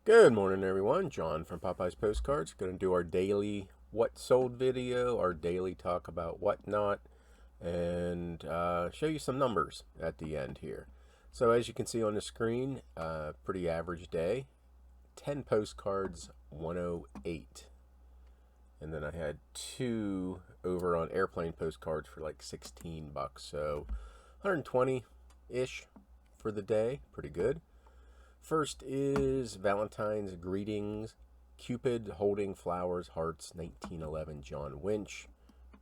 Good morning, everyone. John from Popeyes Postcards. Going to do our daily what sold video, our daily talk about WhatNot, and show you some numbers at the end here. So as you can see on the screen, pretty average day. 10 postcards, 108. And then I had 2 over on airplane postcards for like 16 bucks. So 120-ish for the day. Pretty good. First is Valentine's Greetings, Cupid Holding Flowers, Hearts, 1911, John Winch.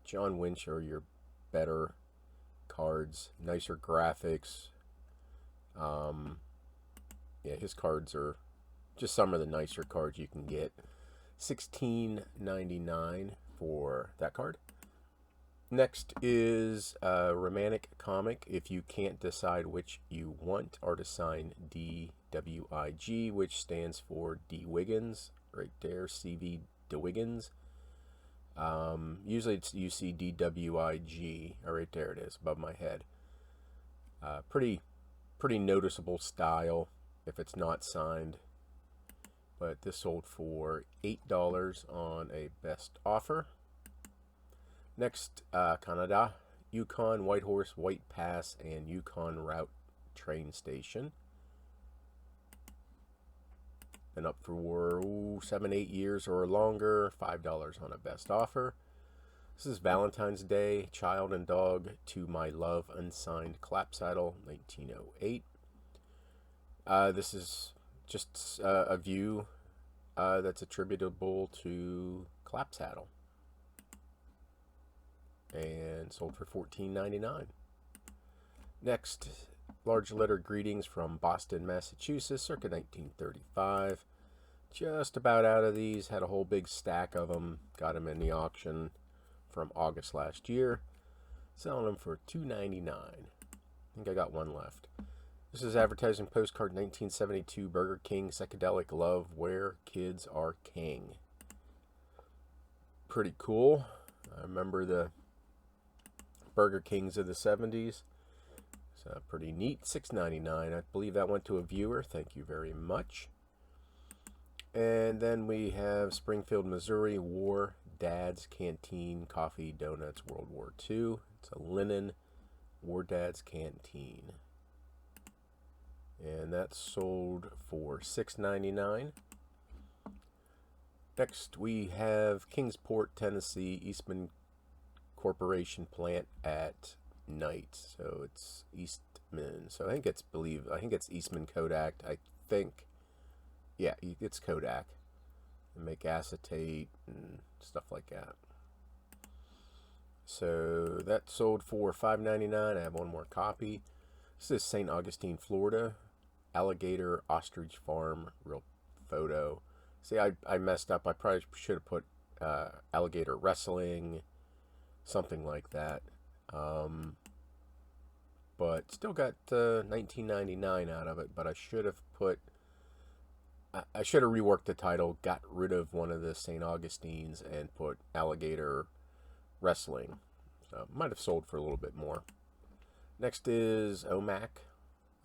John Winch are your better cards, nicer graphics. Yeah, his cards are just some of the nicer cards you can get. $16.99 for that card. Next is a romantic comic. If you can't decide which you want, are to sign DWIG, which stands for D. Wiggins, right there, CV De Wiggins. Usually you see DWIG, right there it is, above my head. Pretty noticeable style if it's not signed. But this sold for $8 on a best offer. Next, Canada, Yukon, Whitehorse, White Pass, and Yukon Route train station. Been up for 7-8 years or longer, $5 on a best offer. This is Valentine's Day, Child and Dog, To My Love, Unsigned Clapsaddle, 1908. This is just a view that's attributable to Clapsaddle. And sold for $14.99. Next, large letter greetings from Boston, Massachusetts, circa 1935. Just about out of these. Had a whole big stack of them. Got them in the auction from August last year. Selling them for $2.99. I think I got one left. This is advertising postcard 1972 Burger King Psychedelic Love Where Kids Are King. Pretty cool. I remember the Burger Kings of the 70s. So pretty neat. $6.99. I believe that went to a viewer. Thank you very much. And then we have Springfield, Missouri, War Dad's Canteen, Coffee, Donuts, World War II. It's a linen War Dad's Canteen. And that sold for $6.99. Next we have Kingsport, Tennessee, Eastman Corporation plant at night. So it's Eastman. So I think it's Eastman Kodak. I think, yeah, it's Kodak. They make acetate and stuff like that. So that sold for $5.99. I have one more copy. This is St. Augustine, Florida. Alligator Ostrich Farm, real photo. See, I messed up. I probably should have put alligator wrestling, something like that. But still got $19.99 out of it. But I should have reworked the title, got rid of one of the St. Augustines, and put alligator wrestling. So might have sold for a little bit more. Next is OMAC.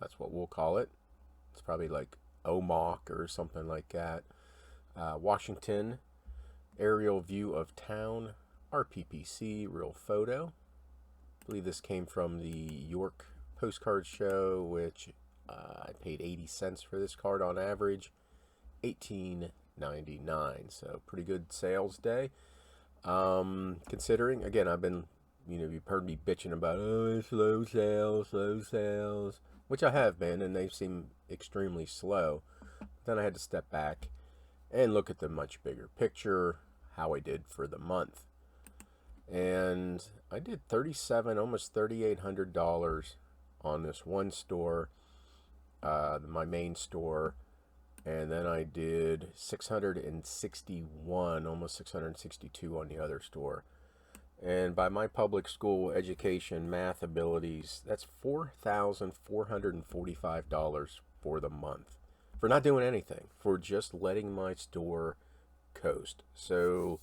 That's what we'll call it. It's probably like OMOC or something like that. Washington, aerial view of town, RPPC, real photo. I believe this came from the York Postcard Show, which I paid 80 cents for this card on average, $18.99. So pretty good sales day. Considering, again, I've been, you've heard me bitching about, slow sales, which I have been, and they seem extremely slow. Then I had to step back and look at the much bigger picture, how I did for the month. And I did almost $3,800 on this one store, my main store. And then I did 661, almost 662 on the other store. And by my public school education math abilities, that's $4,445 for the month. For not doing anything, for just letting my store coast. So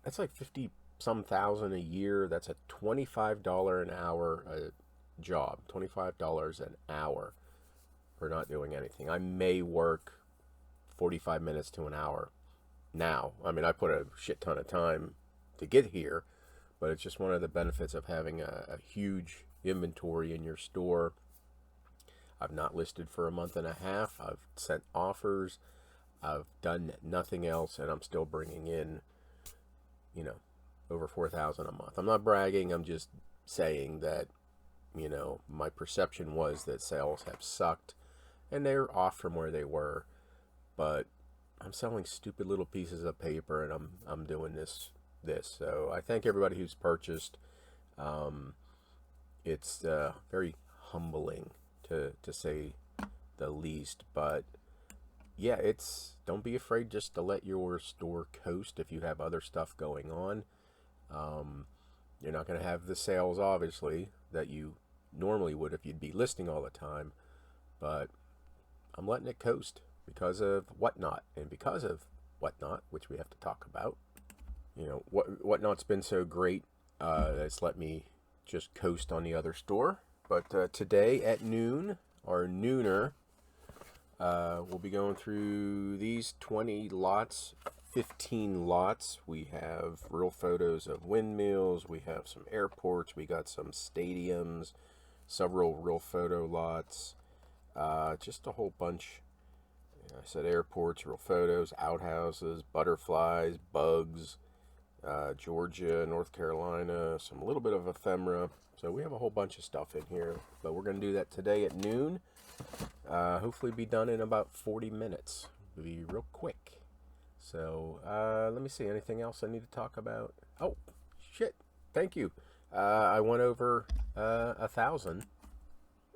that's like 50 some thousand a year. That's a $25 an hour job. $25 an hour for not doing anything. I may work 45 minutes to an hour now. I mean, I put a shit ton of time to get here, but it's just one of the benefits of having a huge inventory in your store. I've not listed for a month and a half. I've sent offers. I've done nothing else, and I'm still bringing in, over 4,000 a month. I'm not bragging. I'm just saying that, my perception was that sales have sucked, and they're off from where they were. But I'm selling stupid little pieces of paper, and I'm doing this. So I thank everybody who's purchased. It's very humbling to say the least, but yeah, don't be afraid just to let your store coast if you have other stuff going on. You're not going to have the sales, obviously, that you normally would if you'd be listing all the time, but I'm letting it coast because of WhatNot, and because of WhatNot, which we have to talk about. WhatNot's been so great, it's let me just coast on the other store. But today at noon, our nooner, we'll be going through these 20 lots, 15 lots. We have real photos of windmills, we have some airports, we got some stadiums, several real photo lots, just a whole bunch. I said airports, real photos, outhouses, butterflies, bugs, Georgia, North Carolina, a little bit of ephemera. So we have a whole bunch of stuff in here, but we're going to do that today at noon. Hopefully be done in about 40 minutes. It'll be real quick. So let me see, anything else I need to talk about? Oh, shit. Thank you. I went over 1,000.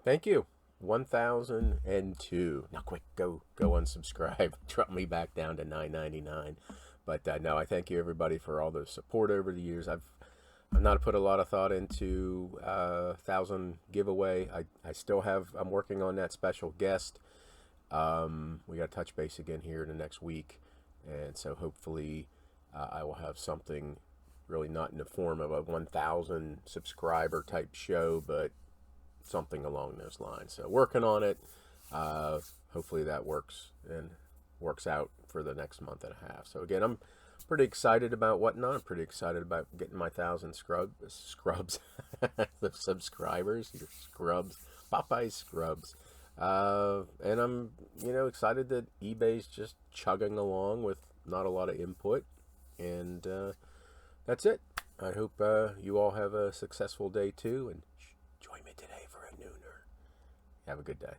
Thank you. 1,002. Now quick, go unsubscribe. Drop me back down to $9.99. But no, I thank you everybody for all the support over the years. I've not put a lot of thought into 1,000 giveaway. I'm working on that special guest. We got to touch base again here in the next week, and so hopefully I will have something really not in the form of a 1,000 subscriber type show, but something along those lines. So working on it. Hopefully that works out for the next month and a half. So again, I'm pretty excited about WhatNot. I'm pretty excited about getting my 1,000 scrubs, the subscribers, your scrubs, Popeyes scrubs. And I'm, excited that eBay's just chugging along with not a lot of input. And that's it. I hope you all have a successful day too. And join me today for a nooner. Have a good day.